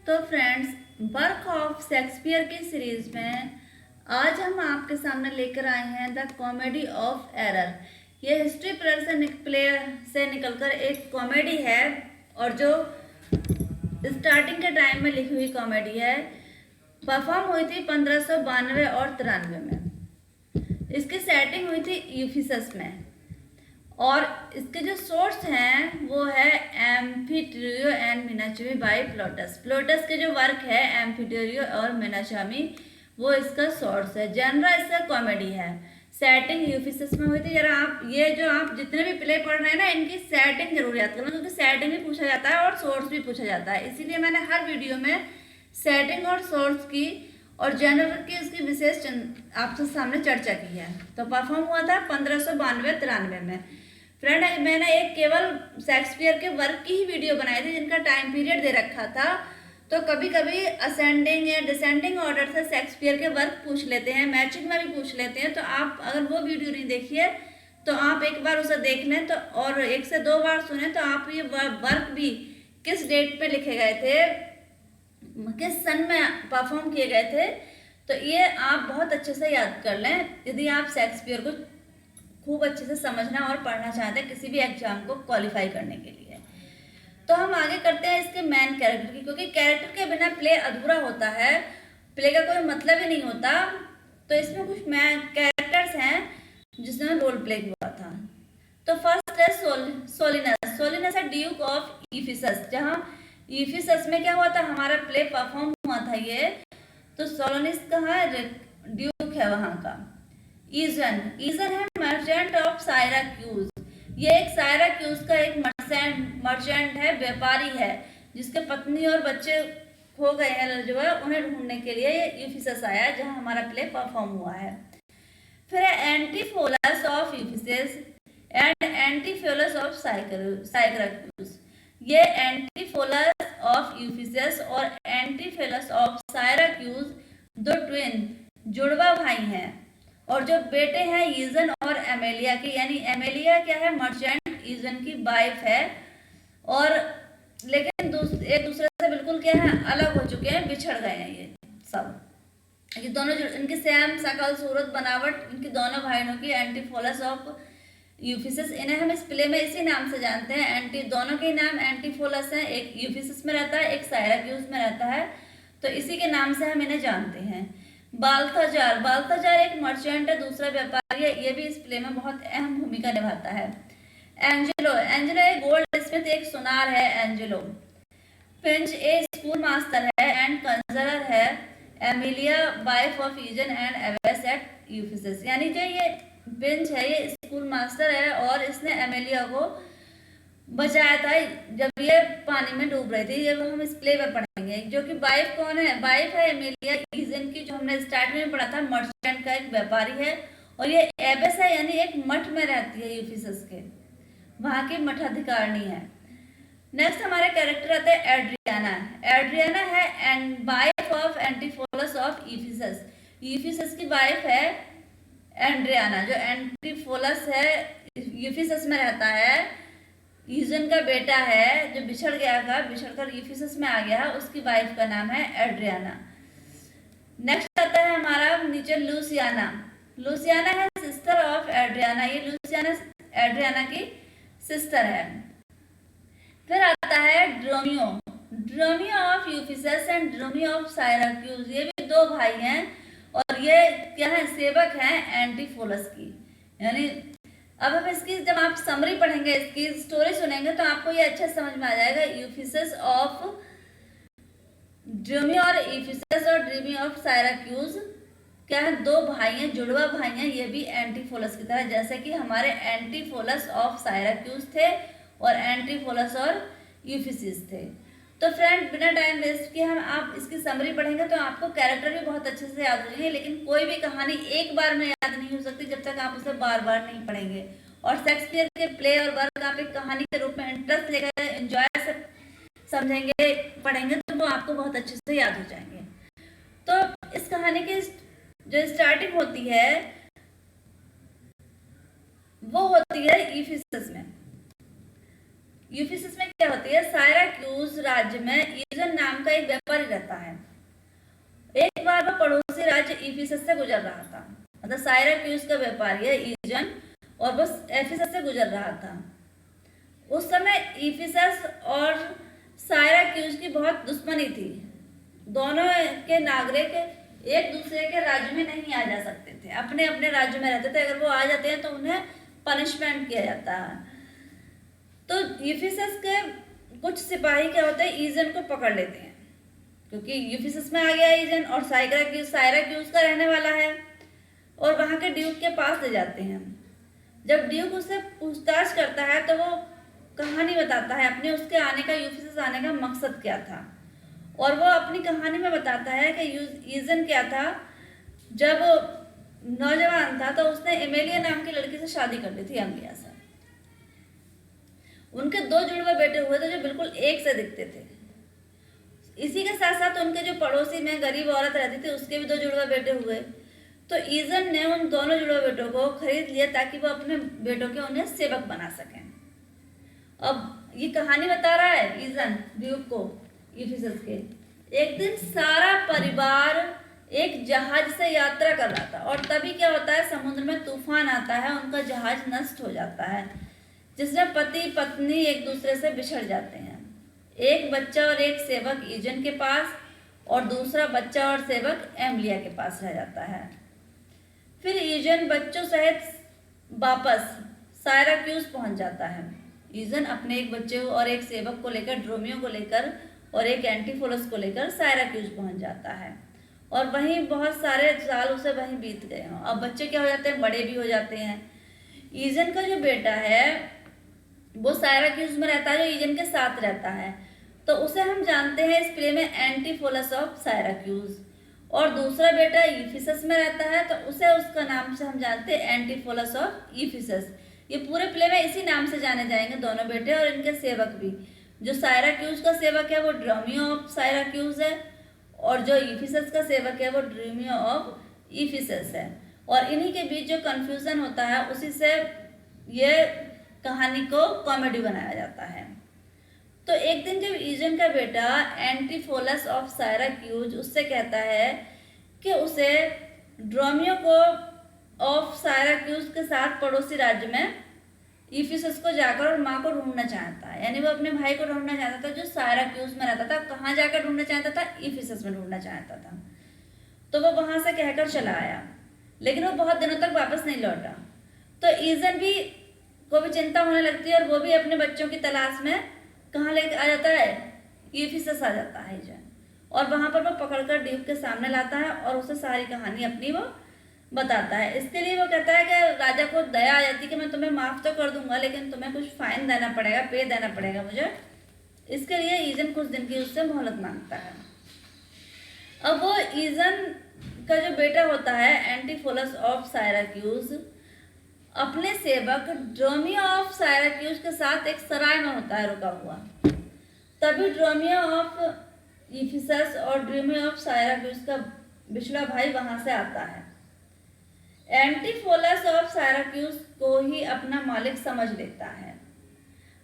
तो friends, work of Shakespeare की series में आज हम आपके सामने लेकर आए हैं द कॉमेडी ऑफ एरर। ये हिस्ट्री प्लेयर से निकलकर एक कॉमेडी है और जो स्टार्टिंग के टाइम में लिखी हुई कॉमेडी है। परफॉर्म हुई थी 1592 और 93 में। इसकी सेटिंग हुई थी यूफिसस में और इसके जो सोर्स हैं वो है एम्फिटेरियो एंड मीनाचामी बाय प्लोटस। प्लोटस के जो वर्क है एम्फिटेरियो और मीनाचामी, वो इसका सोर्स है। जनरा इसका कॉमेडी है। सेटिंग यूफिसस में हुई थी। जरा आप जितने भी प्ले पढ़ रहे हैं ना, इनकी सेटिंग जरूर याद करना, क्योंकि सेटिंग भी पूछा जाता है और सोर्स भी पूछा जाता है। इसीलिए मैंने हर वीडियो में सेटिंग और सोर्स की और जनरल की उसकी विशेष आपके सामने चर्चा की है। तो परफॉर्म हुआ था 1592-93 में। फ्रेंड, मैंने एक केवल शेक्सपियर के वर्क की ही वीडियो बनाई थी जिनका टाइम पीरियड दे रखा था। तो कभी कभी असेंडिंग या डिसेंडिंग ऑर्डर से शेक्सपियर के वर्क पूछ लेते हैं, मैचिंग में भी पूछ लेते हैं। तो आप अगर वो वीडियो नहीं देखी है तो आप एक बार उसे देख लें तो और 1 से 2 बार सुने तो आप ये वर्क भी किस डेट पे लिखे गए थे, किस सन में परफॉर्म किए गए थे, तो ये आप बहुत अच्छे से याद कर लें यदि आप शेक्सपियर को खूब अच्छे से समझना और पढ़ना चाहते हैं किसी भी एग्जाम को क्वालिफाई करने के लिए। तो हम आगे करते हैं इसके मेन कैरेक्टर की, क्योंकि कैरेक्टर के बिना प्ले अधूरा होता है, प्ले का कोई मतलब ही नहीं होता। तो इसमें कुछ मेन कैरेक्टर्स हैं जिसमें रोल प्ले हुआ था। तो फर्स्ट है सोलिनस। सोलिनस है ड्यूक ऑफ इफिसस। जहाँ इफिसस में क्या हुआ था, हमारा प्ले परफॉर्म हुआ था ये। तो सोलिनस कहाँ है, ड्यूक है वहाँ का। ईजन है मर्चेंट ऑफ साइराक्यूज। ये एक साइराक्यूज का एक मर्चेंट है, व्यापारी है, जिसके पत्नी और बच्चे खो गए हैं, जो है उन्हें ढूंढने के लिए ये यूफिसस आया है जहां हमारा प्ले परफॉर्म हुआ है। फिर है एंटीफोलस ऑफ यूफिसस एंड एंटीफोलस ऑफ साइराक्यूज। ये एंटीफोलस ऑफ यूफिसस और एंटीफोलस ऑफ साइराक्यूज दो ट्विन जुड़वा भाई हैं और जो बेटे हैं ईजन और एमेलिया के। यानी एमेलिया क्या है, मर्चेंट ईजन की वाइफ है, और लेकिन एक दूसरे से बिल्कुल क्या है, अलग हो चुके हैं, बिछड़ गए हैं ये सब। ये दोनों इनकी सेम शकल सूरत बनावट इनकी दोनों भाइयों की। एंटीफोलस ऑफ यूफिसस, इन्हें हम इस प्ले में इसी नाम से जानते हैं। दोनों के नाम एंटीफोलस हैं, एक यूफिसस में रहता है, एक साइराक्यूज में रहता है, तो इसी के नाम से हम इन्हें जानते हैं। बाल्थाजार एक मर्चेंट है, दूसरा व्यापारी है, ये भी इस प्ले में बहुत अहम भूमिका निभाता है। एंजेलो एक गोल्ड स्मिथ, एक सुनार है Angelo. Pinch a school master है एंड कंजरर है। Emilia wife of Egeon and abbess at Ephesus. यानी जो ये फिंच है ये स्कूल मास्टर है और इसने एमिलिया को बचाया था जब ये पानी में डूब रही थी। ये हम इस प्ले में पढ़ेंगे। जो कि वाइफ कौन है, वाइफ है एमिलिया ईजन की, जो हमने स्टार्ट में पढ़ा था, मर्चेंट का एक व्यापारी है। और ये एबेस है, यानी एक मठ में रहती है यूफिसस के, वहां की मठाधिकारिणी है। नेक्स्ट हमारे कैरेक्टर आते हैं एड्रियाना। एड्रियाना है एंड वाइफ ऑफ एंटीफोलस ऑफ यूफिसस। यूफिसस की वाइफ है एड्रियाना, जो एंटीफोलस है यूफिसस में रहता है। ईजन का बेटा है जो बिछड़ गया था, बिछड़कर यूफिसस में आ गया, उसकी वाइफ का नाम है एड्रियाना। नेक्स्ट आता है हमारा नीचे लूसियाना। लूसियाना है सिस्टर ऑफ एड्रियाना। ये लूसियाना एड्रियाना की सिस्टर है। फिर आता है ड्रोमियो ऑफ यूफिसस एंड ड्रोमियो ऑफ साइराक्यूज। ये भी 2 भाई हैं और ये क्या है, सेवक हैं एंटीफोलस की। यानी अब हम इसकी जब आप समरी पढ़ेंगे, इसकी स्टोरी सुनेंगे, तो आपको ये अच्छे समझ में आ जाएगा। यूफिसस ऑफ ड्रोमियो और यूफिसस और ड्रोमियो ऑफ साइराक्यूज क्या है, 2 भाई हैं, जुड़वा भाई हैं। ये भी एंटीफोलस की तरह, जैसे कि हमारे एंटीफोलस ऑफ साइराक्यूज थे और एंटीफोलस और यूफिसस थे। तो फ्रेंड, बिना टाइम वेस्ट किए हम आप इसकी समरी पढ़ेंगे तो आपको कैरेक्टर भी बहुत अच्छे से याद हो जाएंगे। लेकिन कोई भी कहानी एक बार में याद नहीं हो सकती जब तक आप उसे बार बार नहीं पढ़ेंगे। और शेक्सपियर के प्ले और वर्क आप एक कहानी के रूप में इंटरेस्ट लेकर एंजॉय से समझेंगे, पढ़ेंगे, तो वो आपको बहुत अच्छे से याद हो जाएंगे। तो इस कहानी की जो स्टार्टिंग होती है वो होती है यूफिसस में। यूफिसस में क्या होती है, साइराक्यूज राज्य में ईजन नाम का एक व्यापारी इफिसस से गुजर रहा था। मतलब साइराक्यूज का व्यापारी है ईजन, और वो एफिसस से गुजर रहा था। उस समय इफिसस और साइराक्यूज की बहुत दुश्मनी थी। दोनों के नागरिक एक दूसरे के राज्य में नहीं आ जा सकते थे, अपने अपने राज्य में रहते थे। अगर वो आ जाते हैं तो उन्हें पनिशमेंट किया जाता है। तो इफिसस के कुछ सिपाही क्या होते हैं, ईजन को पकड़ लेते हैं, क्योंकि इफिसस में आ गया ईजन और साइराक्यूज का रहने वाला है, और वहां के ड्यूक के पास ले जाते हैं। जब ड्यूक उससे पूछताछ करता है तो वो कहानी बताता है अपने, उसके आने का, यूफिसस आने का मकसद क्या था। और वो अपनी कहानी में बताता है कि ईजन क्या था, जब नौजवान था तो उसने एमेलिया नाम की लड़की से शादी कर ली थी, एमलिया से। उनके 2 जुड़वा बेटे हुए थे जो बिल्कुल एक से दिखते थे। इसी के साथ साथ उनके जो पड़ोसी में गरीब औरत रहती थी उसके भी 2 जुड़वा बेटे हुए। तो ईजन ने उन दोनों जुड़वा बेटों को खरीद लिया ताकि वो अपने बेटों के उन्हें सेवक बना सकें। अब ये कहानी बता रहा है ईजन ड्यूक को इफिसस के। एक दिन सारा परिवार एक जहाज से यात्रा कर रहा था, और तभी क्या होता है, समुद्र में तूफान आता है, उनका जहाज नष्ट हो जाता है, जिसमें पति पत्नी एक दूसरे से बिछड़ जाते हैं। एक बच्चा और एक सेवक ईजन के पास, और दूसरा बच्चा और सेवक एमलिया के पास रह जाता है। फिर ईजन बच्चों सहित वापस साइराक्यूज पहुंच जाता है। ईजन अपने एक बच्चे और एक सेवक को लेकर, ड्रोमियो को लेकर और एक एंटीफोलस को लेकर साइराक्यूज पहुंच जाता है, और वहीं बहुत सारे साल उसे वहीं बीत गए हों। अब बच्चे क्या हो जाते हैं, बड़े भी हो जाते हैं। ईजन का जो बेटा है वो साइराक्यूज में रहता है, जो ईजन के साथ रहता है, तो उसे हम जानते हैं इस प्ले में एंटीफोलस ऑफ साइराक्यूज। और दूसरा बेटा इफिसस में रहता है, तो उसे उसका नाम से हम जानते हैं एंटीफोलस ऑफ इफिसस। ये पूरे प्ले में इसी नाम से जाने जाएंगे दोनों बेटे और इनके सेवक भी। जो साइराक्यूज का सेवक है वो ड्रोमियो ऑफ साइराक्यूज है, और जो इफिसस का सेवक है वो ड्रोमियो ऑफ इफिसस है। और इन्हीं के बीच जो कन्फ्यूजन होता है उसी से ये कहानी को कॉमेडी बनाया जाता है। तो एक दिन जब ईजन का बेटा एंटीफोलस ऑफ साइराक्यूज उससे कहता है कि उसे ड्रोमियो को ऑफ साइराक्यूज के साथ पड़ोसी राज्य में इफिसस को जाकर और माँ को ढूंढना चाहता है, यानी वो अपने भाई को ढूंढना चाहता था जो साइराक्यूज में रहता था। कहाँ जाकर ढूंढना चाहता था, इफिसस में ढूंढना चाहता था। तो वो वहां से कहकर चला आया, लेकिन वो बहुत दिनों तक वापस नहीं लौटा। तो ईजन भी को भी चिंता होने लगती है, और वो भी अपने बच्चों की तलाश में कहाँ लेके आ जाता है, इफिसस आ जाता है ईजन। और वहां पर वो पकड़कर ड्यूक के सामने लाता है और उसे सारी कहानी अपनी वो बताता है। इसके लिए वो कहता है कि राजा को दया आ जाती है कि मैं तुम्हें माफ तो कर दूंगा, लेकिन तुम्हें कुछ फाइन देना पड़ेगा, पे देना पड़ेगा मुझे। इसके लिए ईजन कुछ दिन की उससे मोहलत मांगता है। अब वो ईजन का जो बेटा होता है एंटीफोलस ऑफ साइराक्यूज अपने सेवक ड्रोमियो ऑफ साइराक्यूज के साथ एक सराय में होता है रुका हुआ। तभी ड्रोमियो ऑफ इफिसस और ड्रोमियो ऑफ साइराक्यूज का बिछड़ा भाई वहां से आता है। एंटीफोलस ऑफ साइराक्यूज को ही अपना मालिक समझ लेता है।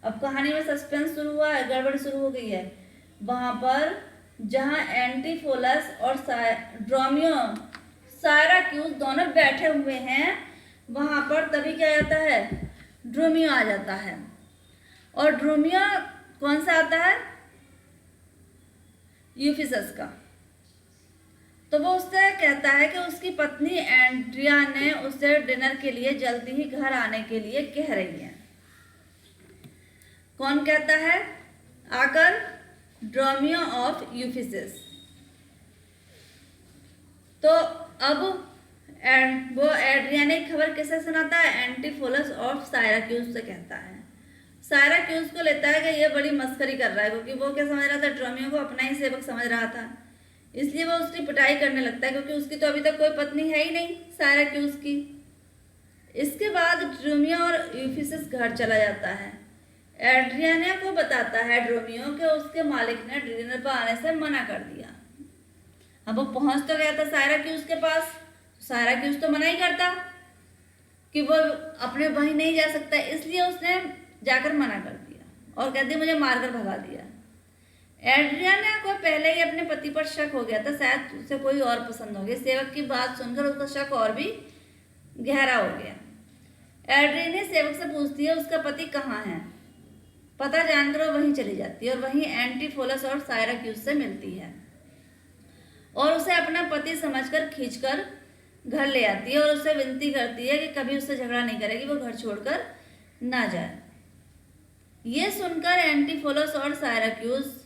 अब कहानी में सस्पेंस शुरू हुआ है, गड़बड़ शुरू हो गई है। वहां पर जहां एंटीफोलस और ड्रोमियो साइराक्यूज दोनों बैठे हुए हैं, वहां पर तभी क्या आता है, ड्रोमियो आ जाता है। और ड्रोमियो कौन सा आता है, यूफिसस का। तो वो उससे कहता है कि उसकी पत्नी एंड्रिया ने उसे डिनर के लिए जल्दी ही घर आने के लिए कह रही है। कौन कहता है आकर, ड्रोमियो ऑफ यूफिसस। तो अब वो एड्रियाने की खबर किसे सुनाता है, एंटीफोलस ऑफ साइराक्यूज से कहता है। साइराक्यूज को लेता है कि ये बड़ी मस्करी कर रहा है, क्योंकि वो क्या समझ रहा था, ड्रोमियो को अपना ही सेवक समझ रहा था, इसलिए वो उसकी पिटाई करने लगता है, क्योंकि उसकी तो अभी तक कोई पत्नी है ही नहीं साइराक्यूज की। इसके बाद ड्रोमियो और यूफिसस घर चला जाता है। एड्रियाना को बताता है ड्रोमियो कि उसके मालिक ने डिनर पर आने से मना कर दिया। अब वो पहुंच तो गया था साइराक्यूज के पास, साइराक्यूज तो मना ही करता कि वो अपने वहीं नहीं जा सकता, इसलिए उसने जाकर मना कर दिया और कहती मुझे मारकर भगा दिया। एड्रियाना को पहले ही अपने पति पर शक हो गया था, शायद उसे कोई और पसंद हो गया। सेवक की बात सुनकर उसका शक और भी गहरा हो गया। एड्रियाना सेवक से पूछती है उसका पति कहाँ है। पता जानकर वो वहीं चली जाती है और वहीं एंटीफोलस और साइराक्यूस से मिलती है और उसे अपना पति समझकर खींचकर घर ले आती है और उसे विनती करती है कि कभी उससे झगड़ा नहीं करेगी, वो घर छोड़कर ना जाए। ये सुनकर एंटीफोलस और साइराक्यूस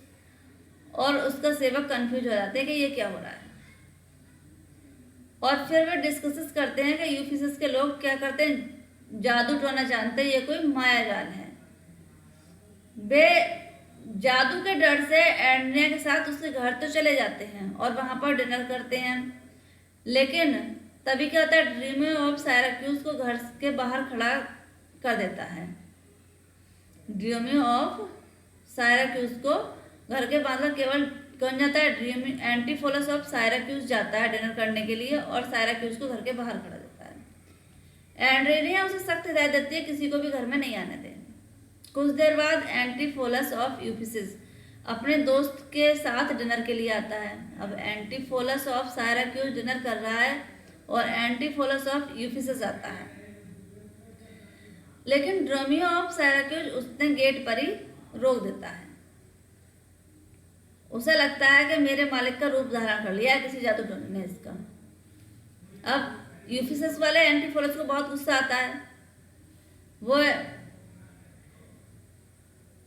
और उसका सेवक कंफ्यूज हो जाते हैं कि ये क्या हो रहा है, और फिर वे डिस्कस करते हैं कि यूफिसिस के लोग क्या करते हैं, जादू टोना जानते हैं, ये कोई माया जाल है। वे जादू के डर से एड्रियाना के साथ उसके घर तो चले जाते हैं और वहां पर डिनर करते हैं, लेकिन तभी क्या होता है, ड्रीमियो ऑफ साइराक्यूस को घर के बाहर खड़ा कर देता है। ड्रीमियो ऑफ साइराक्यूस को घर के बाहर केवल कौन जाता है, एंटीफोलस ऑफ साइराक्यूस जाता है डिनर करने के लिए और साइराक्यूस को घर के बाहर खड़ा देता है। एड्रियाना उसे सख्त हिदायत देती है किसी को भी घर में नहीं आने दें। कुछ देर बाद एंटीफोलस ऑफ यूफिसिस अपने दोस्त के साथ डिनर के लिए आता है। अब एंटीफोलस ऑफ साइराक्यूस डिनर कर रहा है और एंटीफोलस ऑफ यूफिसिस आता है, लेकिन ड्रीमियो ऑफ साइराक्यूस उसने गेट पर ही रोक देता है। उसे लगता है कि मेरे मालिक का रूप धारण कर लिया है किसी जादू टोने ने इसका। अब यूफिसिस वाले एंटीफोलस को बहुत गुस्सा आता है। वो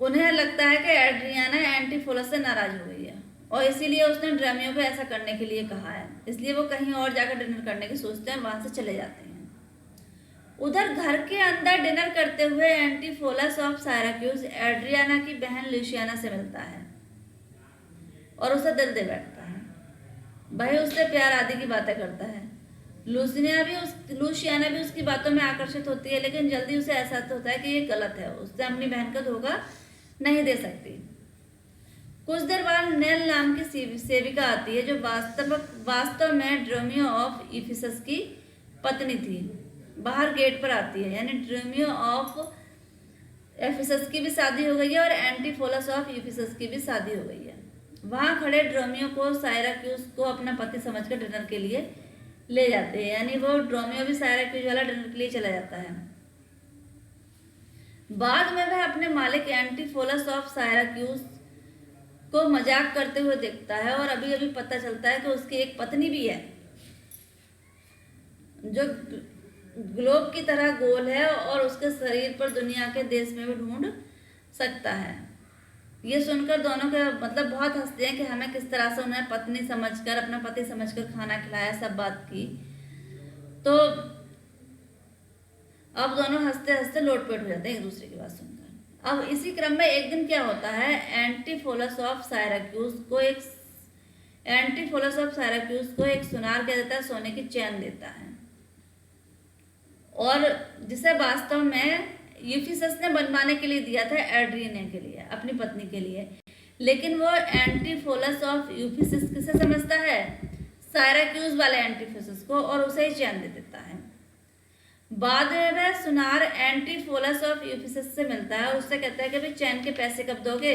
उन्हें लगता है कि एड्रियाना एंटीफोलस से नाराज हो गई है और इसीलिए उसने ड्रीमियो को ऐसा करने के लिए कहा है। इसलिए वो कहीं और जाकर डिनर करने की सोचते हैं, वहां से चले जाते हैं। उधर घर के अंदर डिनर करते हुए एंटीफोलस ऑफ साइराक्यूस एड्रियाना की बहन लूसियाना से मिलता है और उसे दिल दे बैठता है। भाई उससे प्यार आदि की बातें करता है। लूसियाना भी उसकी बातों में आकर्षित होती है, लेकिन जल्दी उसे एहसास होता है कि ये गलत है, उससे अपनी बहन का धोखा नहीं दे सकती। कुछ देर बाद नेल नाम की सेविका आती है जो वास्तव में ड्रीमियो ऑफ इफिसस की पत्नी थी। बाहर गेट पर आती है, यानी ड्रीमियो ऑफ एफिसस की भी शादी हो गई है और एंटीफोलस ऑफ इफिसस की भी शादी हो गई है। वहां खड़े ड्रीमियो को साइराक्यूस को अपना पति समझकर डिनर के लिए ले जाते हैं, यानी वो ड्रीमियो भी साइराक्यूस वाला डिनर के लिए चला जाता है। बाद में वह अपने मालिक एंटीफोलस ऑफ साइराक्यूस को मजाक करते हुए देखता है और अभी अभी पता चलता है कि उसकी एक पत्नी भी है जो ग्लोब की तरह गोल है और उसके शरीर पर दुनिया के देश में भी ढूंढ सकता है। ये सुनकर दोनों के मतलब बहुत हंसते हैं कि हमें किस तरह से उन्हें पत्नी समझकर, अपना पति समझकर खाना खिलाया, सब बात की। तो अब दोनों हंसते हंसते लोटपोट हो जाते हैं एक दूसरे की बात सुनकर। अब इसी क्रम में एक दिन क्या होता है, एंटीफोलस ऑफ साइराक्यूस को एक सुनार कह देता है, सोने की चैन देता है, और जिसे वास्तव में यूफिसस ने बनवाने के लिए दिया था एड्रियाना के लिए, अपनी पत्नी के लिए। लेकिन वो एंटीफोलस ऑफ यूफिसस किसे समझता है, साइराक्यूस वाले एंटीफोलस को, और उसे ही चैन दे देता है। बाद में वह सुनार एंटीफोलस ऑफ यूफिसस से मिलता है और उससे कहता है कि भाई चैन के पैसे कब दोगे।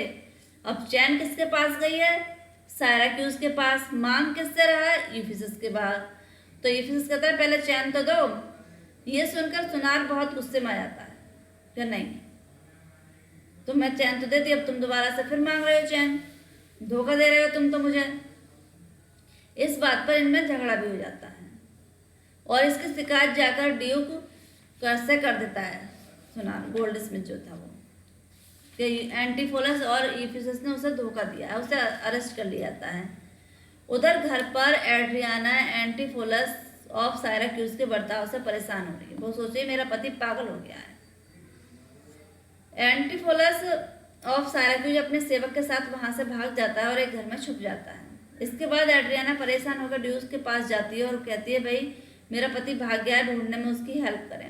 अब चैन किसके पास गई है, साइराक्यूस के पास। मांग किससे रहा है, यूफिसस के पास। तो यूफिसस कहता है पहले चैन तो दो। ये सुनकर सुनार बहुत गुस्से में आ जाता है कि नहीं, तुम मैं चैन तो दे दी, अब तुम दोबारा से फिर मांग रहे हो चैन, धोखा दे रहे हो तुम तो मुझे। इस बात पर इनमें झगड़ा भी हो जाता है और इसकी शिकायत जाकर ड्यूक से कर देता है सुनार, गोल्ड स्मिथ जो था वो, कि एंटीफोलस और यूफिसस ने उसे धोखा दिया है, उसे अरेस्ट कर लिया जाता है। उधर घर पर एड्रियाना एंटीफोलस ऑफ साइराक्यूस के बर्ताव से परेशान हो रही है। वो सोच रही है मेरा पति पागल हो गया है। एंटीफोलस ऑफ साइराक्यूस अपने सेवक के साथ वहां से भाग जाता है और एक घर में छुप जाता है। इसके बाद एड्रियाना परेशान होकर ड्यूक के पास जाती है और कहती है भाई मेरा पति भाग गया है, ढूंढने में उसकी हेल्प करें।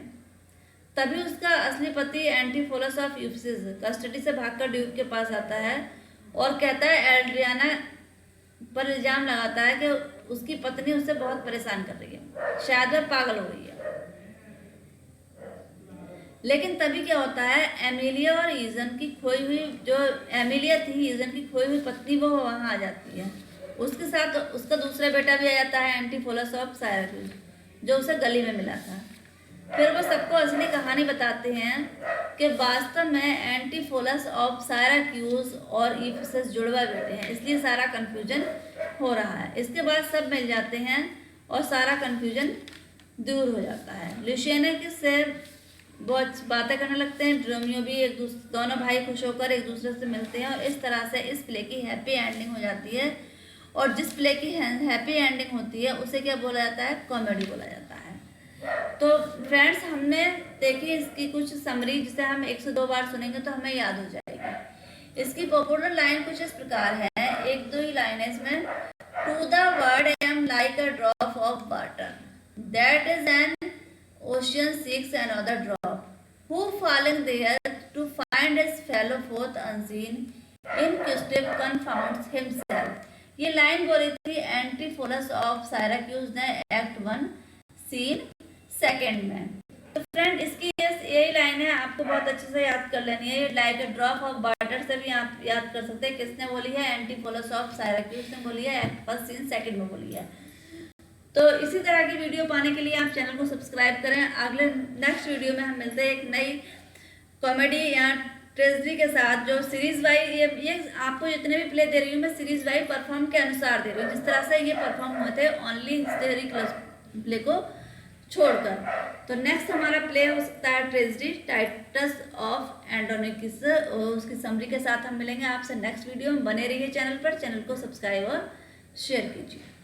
तभी उसका असली पति एंटीफोलस ऑफ यूफिसिस कस्टडी से भागकर ड्यूक के पास आता है और कहता है एड्रियाना पर इल्जाम लगाता है कि उसकी पत्नी उसे बहुत परेशान कर रही है, शायद वह पागल हो गई है। लेकिन तभी क्या होता है, एमिलिया और ईजन की खोई हुई, जो एमिलिया थी ईजन की खोई हुई पत्नी, वो वहाँ आ जाती है। उसके साथ उसका दूसरा बेटा भी आ जाता है, एंटीफोलस ऑफ सायराक्यूज, जो उसे गली में मिला था। फिर वो सबको असली कहानी बताते हैं कि वास्तव में एंटीफोलस ऑफ सायराक्यूज और इफिसस जुड़वा बेटे हैं, इसलिए सारा कन्फ्यूजन हो रहा है। इसके बाद सब मिल जाते हैं और सारा कन्फ्यूजन दूर हो जाता है। लुसियाना से बहुत बातें करने लगते हैं, रोमियो भी दोनों भाई खुश होकर एक दूसरे से मिलते हैं और इस तरह से इस प्ले की हैप्पी एंडिंग हो जाती है। और जिस प्ले की हैप्पी एंडिंग होती है उसे क्या बोला जाता है, कॉमेडी बोला जाता है। तो फ्रेंड्स, हमने देखी इसकी कुछ समरी, जिसे हम 1 से 2 बार सुनेंगे तो हमें याद हो जाएगी। इसकी पॉपुलर लाइन कुछ इस प्रकार है, 1-2 ही लाइन है इसमें। To the world I am like a drop of water, that is an ocean seeks another drop, who falling there to find his fellow forth unseen, inquisitive confounds himself। ये line बोली थी एंटीफोलस of सायराक्यूज ने act 1 scene 2 में। तो friend, इसकी यही line है, आपको बहुत अच्छे से याद कर लेनी है। ये like a drop of water से भी आप याद कर सकते हैं। किसने बोली है, एंटीफोलस ऑफ सायराक्यूज ने बोली है, एक्ट 1 सीन 2 में बोली है। तो इसी तरह की वीडियो पाने के लिए आप चैनल को सब्सक्राइब करें। अगले नेक्स्ट वीडियो में हम मिलते हैं एक नई कॉमेडी या ट्रेजेडी के साथ, जो सीरीज वाइज, ये आपको जितने भी प्ले दे रही हूँ मैं सीरीज वाइज परफॉर्म के अनुसार दे रही हूँ, जिस तरह से ये परफॉर्म हुए थे ओनली हिस्टेरिकल प्ले को छोड़कर। तो नेक्स्ट हमारा प्ले हो सकता है ट्रेजेडी टाइटस ऑफ एंड्रोनिकस, उसकी समरी के साथ हम मिलेंगे आपसे नेक्स्ट वीडियो में। बने रहिए चैनल पर, चैनल को सब्सक्राइब और शेयर कीजिए।